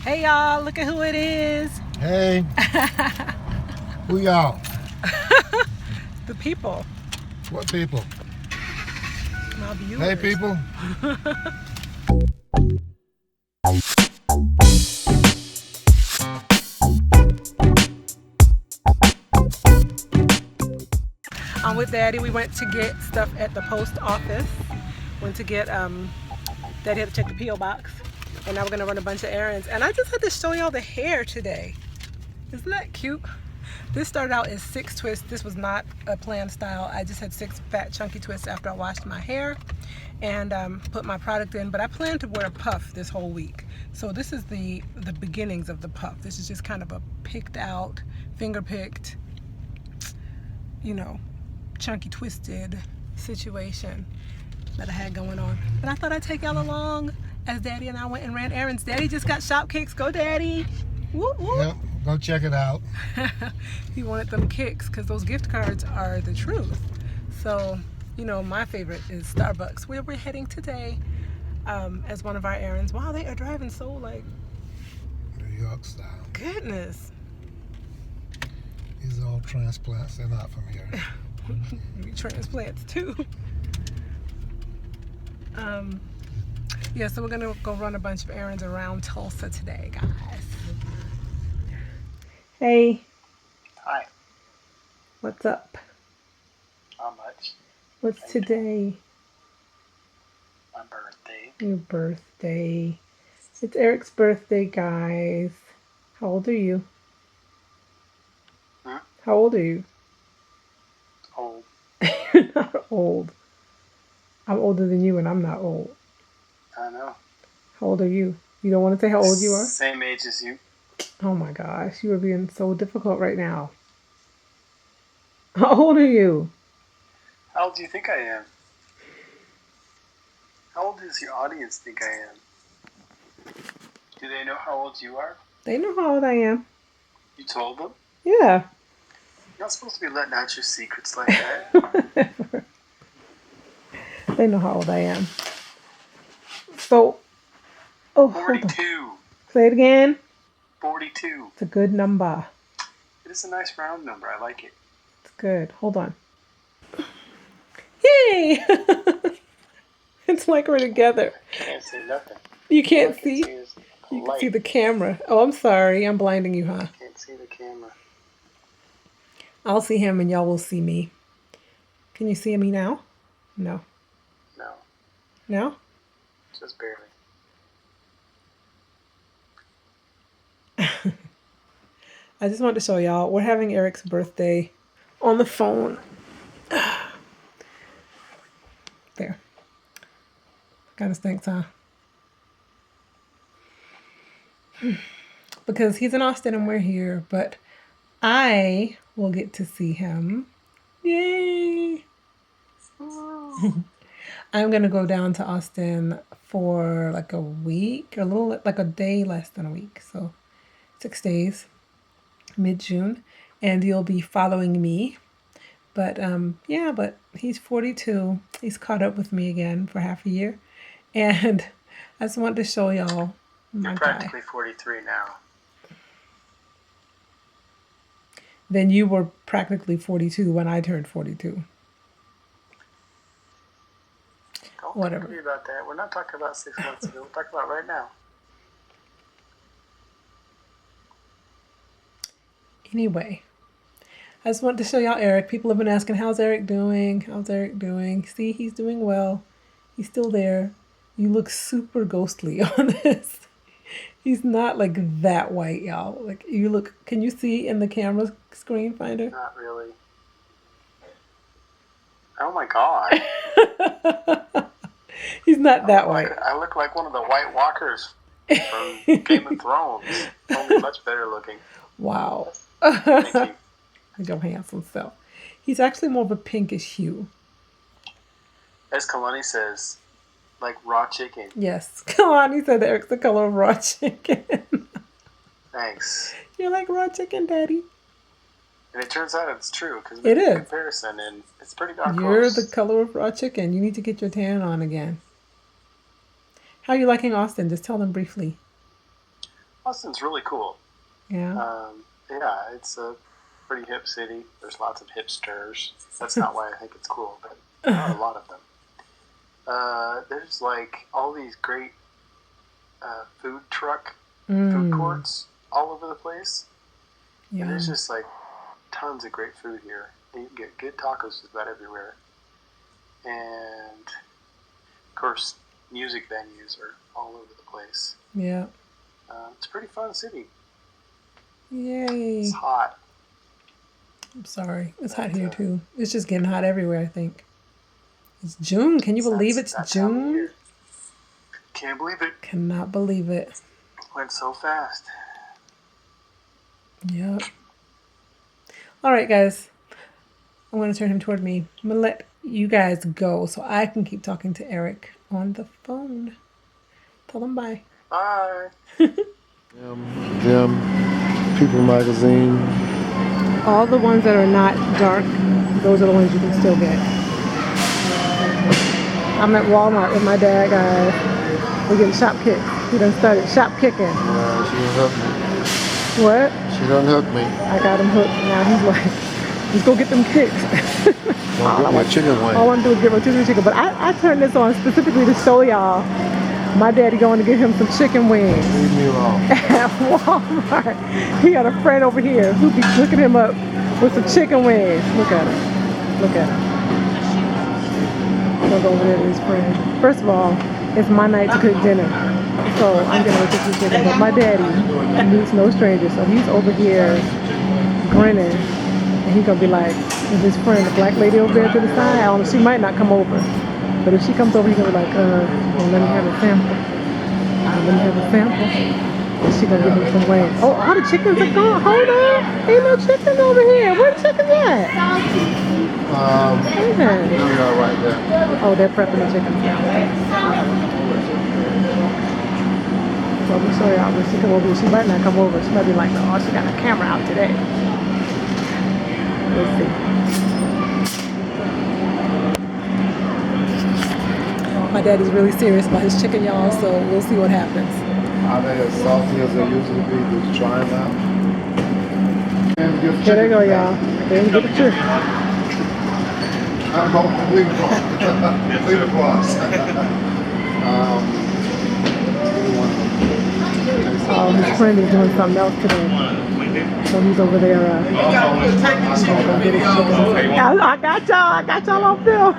Hey y'all, look at who it is. Hey. Who y'all? The people. What people? My viewers. Hey people. I'm with Daddy. We went to get stuff at the post office. Went to get, Daddy had to check the P.O. box. And now we're gonna run a bunch of errands. And I just had to show y'all the hair today. Isn't that cute? This started out as 6 twists. This was not a planned style. I just had 6 fat chunky twists after I washed my hair and put my product in. But I plan to wear a puff this whole week. So this is the beginnings of the puff. This is just kind of a picked out, finger picked, you know, chunky twisted situation that I had going on. But I thought I'd take y'all along as Daddy and I went and ran errands. Daddy just got shop kicks. Go Daddy. Woo, woo. Yep, go check it out. He wanted them kicks because those gift cards are the truth. So, you know, my favorite is Starbucks, where we're heading today as one of our errands. Wow, they are driving so like New York style. goodness. These are all transplants. They're not from here. We transplants too. Yeah, so we're gonna go run a bunch of errands around Tulsa today, guys. Hey. Hi. What's up? How much? What's today? My birthday. Your birthday. It's Erik's birthday, guys. How old are you? Huh? How old are you? Old. You're not old. I'm older than you and I'm not old. I know. How old are you? You don't want to say how old you are? Same age as you. Oh my gosh, you are being so difficult right now. How old are you? How old do you think I am? How old does your audience think I am? Do they know how old you are? They know how old I am. You told them? Yeah. You're not supposed to be letting out your secrets like that. They know how old I am. So, oh, hold on. 42. Say it again. 42. It's a good number. It is a nice round number. I like it. It's good. Hold on. Yay! It's like we're together. Can't see nothing. You can't All I see? can see is You can light. see the camera. Oh, I'm sorry. I'm blinding you, huh? Can't see the camera. I'll see him and y'all will see me. Can you see me now? No. No, No? just barely. I just wanted to show y'all. We're having Erik's birthday on the phone. There. Kind of stinks, huh? Because he's in Austin and we're here, but I will get to see him. Yay! I'm gonna go down to Austin for like a week, or a little like a day less than a week, so 6 days, mid-June, and you'll be following me. But yeah, but he's 42. He's caught up with me again for half a year, and I just wanted to show y'all my You're guy. practically 43 now. Then you were practically 42 when I turned 42. Don't Whatever. talk to me about that. We're not talking about 6 months ago. We're talking about right now. Anyway, I just wanted to show y'all Erik. People have been asking, how's Erik doing? How's Erik doing? See, he's doing well. He's still there. You look super ghostly on this. He's not like that white, y'all. Like you look, can you see in the camera screen finder? Not really. Oh my god. He's not that white. I look like one of the White Walkers from Game of Thrones. Only much better looking. Wow. Thank you. Your handsome self. He's actually more of a pinkish hue. As Kalani says, like raw chicken. Yes. Come on, he said Erik's the color of raw chicken. Thanks. You're like raw chicken, Daddy. And it turns out it's true because It we did a is. comparison and it's pretty darn You're close. the color of raw chicken. You need to get your tan on again. How are you liking Austin? Just tell them briefly. Austin's really cool. Yeah. Yeah, it's a pretty hip city. There's lots of hipsters. That's not why I think it's cool, but there are a lot of them. There's like all these great food courts all over the place. Yeah. And there's just like tons of great food here. And you can get good tacos just about everywhere. And of course, music venues are all over the place. Yeah. It's a pretty fun city. Yay. It's hot. I'm sorry. It's hot here too. It's just getting hot everywhere, I think. It's June. Can you believe it's June? Can't believe it. Cannot believe it. Went so fast. Yep. All right, guys. I'm going to turn him toward me. I'm going to let you guys go so I can keep talking to Erik on the phone. Tell them bye. Bye. Them, People Magazine. All the ones that are not dark, those are the ones you can still get. I'm at Walmart with my dad, guys. We're getting shop kicked. He done started shop kicking. She done hooked me. What? She done hooked me. I got him hooked. Now he's like, let's go get them kicks. Well, get my chicken wing. All I want to do is get rotisserie chicken. But I turned this on specifically to show y'all my daddy going to get him some chicken wings. Leave me alone. At Walmart. He got a friend over here who be hooking him up with some chicken wings. Look at him. Look at him. Look over there to his friend. First of all, it's my night to cook dinner. So I'm getting rotisserie chicken. But my daddy meets no stranger. So he's over here grinning. And he's going to be like, with his friend, the black lady over there to the side, I don't know, she might not come over. But if she comes over, he's going to be like, well, let me have a sample. Let me have a sample. And she's going to give him some wings. Oh, all the chickens are gone. Hold on. Ain't no chickens over here. Where the chickens at? Right there. Oh, they're prepping the chickens now. So I'm sorry, when she come over, she might not come over. She might be like, oh, she got a camera out today. Let's see. My daddy's really serious about his chicken, y'all, so we'll see what happens. Are they as salty as they usually be? Just try them out. Here they go, y'all. There you get the chicken. Leave across. Oh, his friend is doing something else today. So he's over there. Gonna get his chicken. I got y'all on film.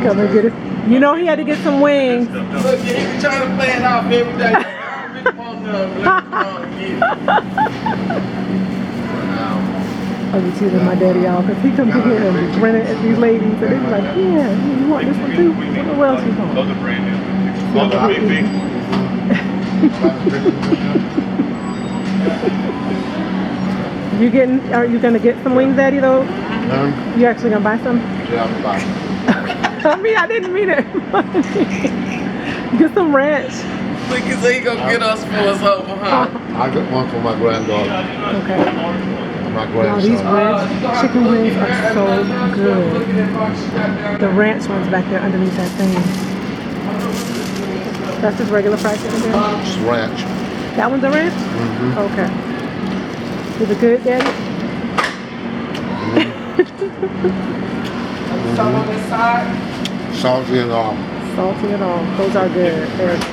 Come and get it. You know he had to get some wings. Look, he be trying to play it off every day. I can see that my daddy out because he comes in here and be grinning at these ladies and they be like, yeah, you want this one too? What else you want? Those are brand new. Are you gonna get some wings, Daddy, though? You actually gonna buy some? Yeah, I'm buying. I mean, I didn't mean it. Get some ranch. Look, he said he gonna get us for us over, huh? I got one for my granddaughter. Okay. My Wow, grandson. these ranch chicken wings are so good. The ranch one's back there underneath that thing. That's just regular fried chicken there? It's ranch. That one's a ranch? Mm-hmm. Okay. Is it good, Daddy? Some on this side. Salty and all. Salty and all. Those are good. They're good.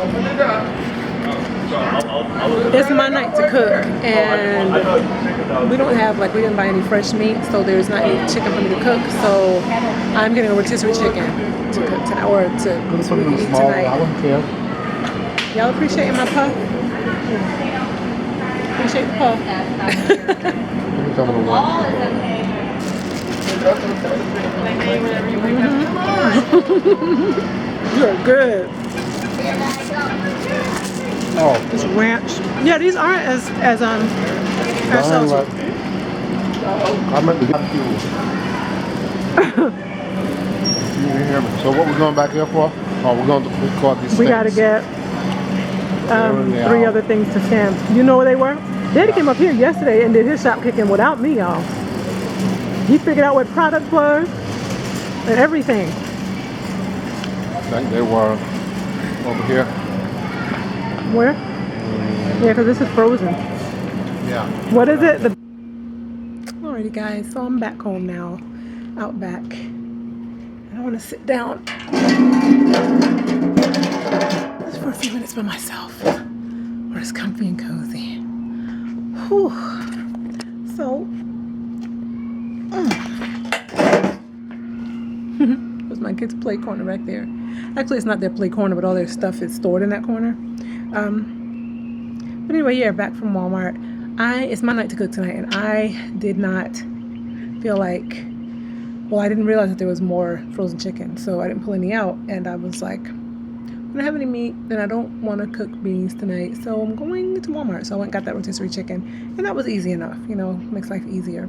Open it up. It's my night to cook, and we didn't buy any fresh meat, so there's not any chicken for me to cook. So I'm getting a rotisserie chicken to cook tonight, or to eat tonight. I wouldn't care. Y'all appreciating my puff? Appreciate the puff. Some of the ones. You're good. Oh, This ranch. Yeah, these aren't as salty. I meant to get So what we going back here for? Oh, we're going to record these We things. gotta get 3 other things to stamp. You know where they were? Daddy came up here yesterday and did his shop kicking without me, y'all. He figured out what product was and everything. I think they were over here. Where? Yeah, because this is frozen. Yeah. What is it? Alrighty guys, so I'm back home now, out back. I want to sit down just for a few minutes by myself, where it's comfy and cozy. Whew. So, there's my kids' play corner back there. Actually, it's not their play corner, but all their stuff is stored in that corner. But anyway, yeah, back from Walmart. It's my night to cook tonight, and I did not feel like, well, I didn't realize that there was more frozen chicken, so I didn't pull any out, and I was like, I don't have any meat, and I don't want to cook beans tonight, so I'm going to Walmart. So I went and got that rotisserie chicken, and that was easy enough, you know, makes life easier.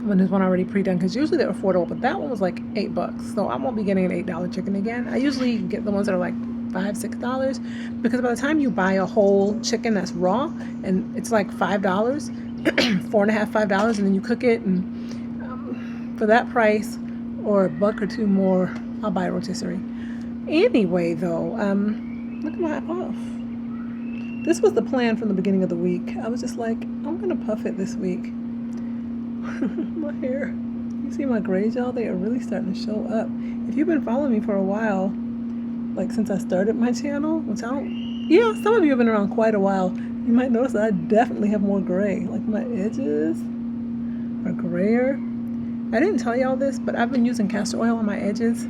When there's one already pre-done, because usually they're affordable, but that one was like $8, so I won't be getting an $8 chicken again. I usually get the ones that are like $5-6, because by the time you buy a whole chicken that's raw, and it's like $5, $4.50, $5, and then you cook it, and for that price or $1 or $2 more, I'll buy a rotisserie. Anyway, though, look at my puff. This was the plan from the beginning of the week. I was just like, I'm gonna puff it this week. My hair, you see my grays, y'all? They are really starting to show up. If you've been following me for a while, like since I started my channel, which I don't, yeah, some of you have been around quite a while, you might notice that I definitely have more gray. Like my edges are grayer. I didn't tell y'all this, but I've been using castor oil on my edges,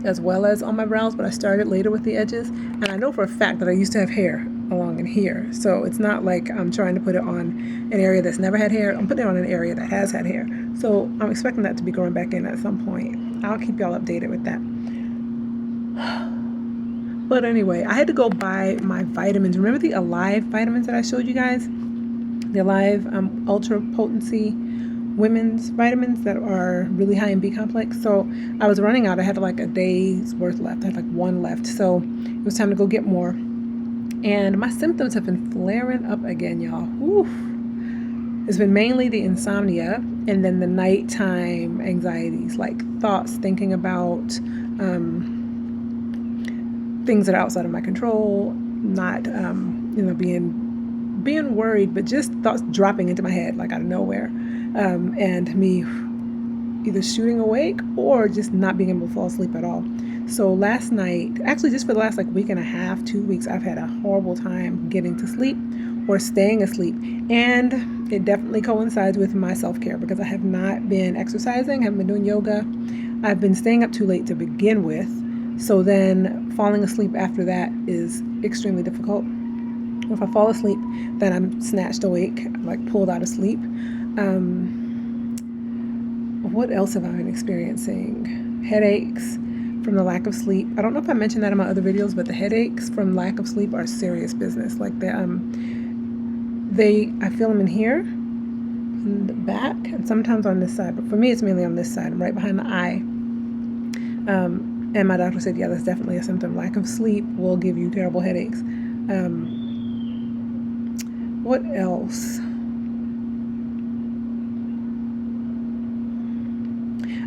as well as on my brows, but I started later with the edges, and I know for a fact that I used to have hair along in here, so it's not like I'm trying to put it on an area that's never had hair. I'm putting it on an area that has had hair, so I'm expecting that to be growing back in at some point. I'll keep y'all updated with that. But anyway, I had to go buy my vitamins. Remember the Alive vitamins that I showed you guys? The Alive ultra potency women's vitamins that are really high in B complex. So I was running out. I had like a day's worth left. I had like one left. So it was time to go get more. And my symptoms have been flaring up again, y'all. Oof. It's been mainly the insomnia and then the nighttime anxieties, like thoughts, thinking about things that are outside of my control, not, being worried, but just thoughts dropping into my head, like out of nowhere. And me either shooting awake or just not being able to fall asleep at all. So last night, actually just for the last like week and a half, 2 weeks, I've had a horrible time getting to sleep or staying asleep. And it definitely coincides with my self-care because I have not been exercising, haven't been doing yoga. I've been staying up too late to begin with. So then falling asleep after that is extremely difficult. If I fall asleep, then I'm snatched awake, like pulled out of sleep. What else have I been experiencing? Headaches from the lack of sleep. I don't know if I mentioned that in my other videos, but the headaches from lack of sleep are serious business. Like I feel them in here, in the back, and sometimes on this side. But for me, it's mainly on this side. I'm right behind the eye. And my doctor said, yeah, that's definitely a symptom. Lack of sleep will give you terrible headaches. What else?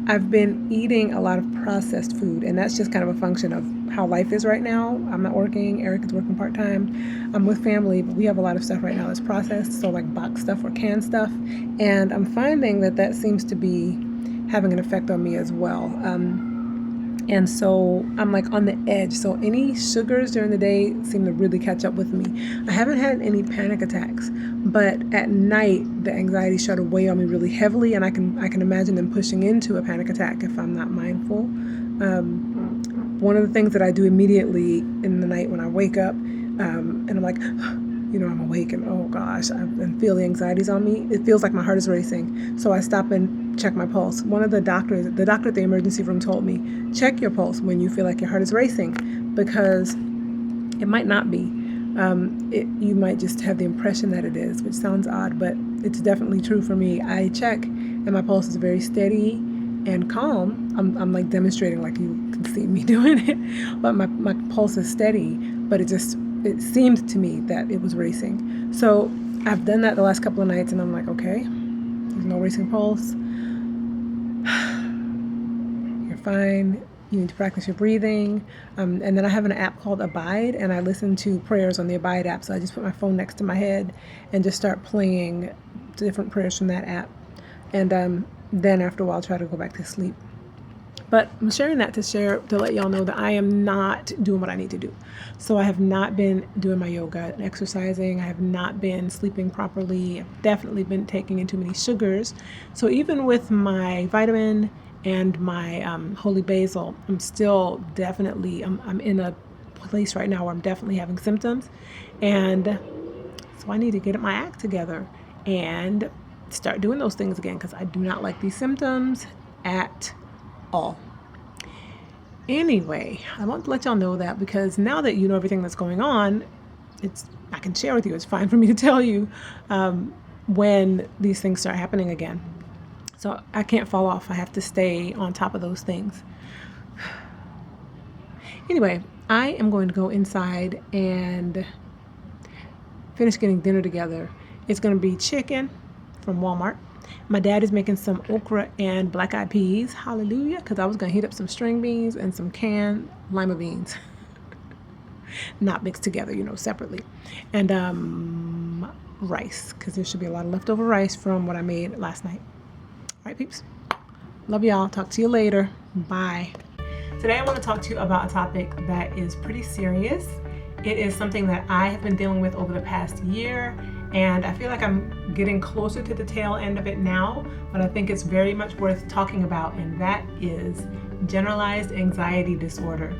I've been eating a lot of processed food, and that's just kind of a function of how life is right now. I'm not working. Eric is working part-time. I'm with family, but we have a lot of stuff right now that's processed, so like boxed stuff or canned stuff. And I'm finding that that seems to be having an effect on me as well. And so I'm like on the edge. So any sugars during the day seem to really catch up with me. I haven't had any panic attacks, but at night the anxiety started to weigh on me really heavily, and I can imagine them pushing into a panic attack if I'm not mindful. One of the things that I do immediately in the night when I wake up, and I'm like, I'm awake and oh gosh, I feel the anxieties on me. It feels like my heart is racing. So I stop and check my pulse. One of the doctor at the emergency room told me, check your pulse when you feel like your heart is racing, because it might not be. You might just have the impression that it is, which sounds odd, but it's definitely true for me. I check and my pulse is very steady and calm. I'm like demonstrating, like you can see me doing it, but my pulse is steady, but it seemed to me that it was racing. So I've done that the last couple of nights, and I'm like, okay, there's no racing pulse. You're fine. You need to practice your breathing. And then I have an app called Abide, and I listen to prayers on the Abide app. So I just put my phone next to my head and just start playing different prayers from that app. And then after a while, try to go back to sleep. But I'm sharing that to let y'all know that I am not doing what I need to do. So I have not been doing my yoga and exercising. I have not been sleeping properly. I've definitely been taking in too many sugars. So even with my vitamin and my holy basil, I'm still definitely, I'm in a place right now where I'm definitely having symptoms. And so I need to get my act together and start doing those things again, because I do not like these symptoms at all. Anyway, I want to let y'all know that, because now that you know everything that's going on, I can share with you. It's fine for me to tell you when these things start happening again. So I can't fall off. I have to stay on top of those things. Anyway, I am going to go inside and finish getting dinner together. It's going to be chicken from Walmart. My dad is making some okra and black-eyed peas. Hallelujah. Because I was going to heat up some string beans and some canned lima beans. Not mixed together, separately. And rice, because there should be a lot of leftover rice from what I made last night. All right, peeps. Love y'all. Talk to you later. Bye. Today I want to talk to you about a topic that is pretty serious. It is something that I have been dealing with over the past year, and I feel like I'm getting closer to the tail end of it now, but I think it's very much worth talking about, and that is generalized anxiety disorder.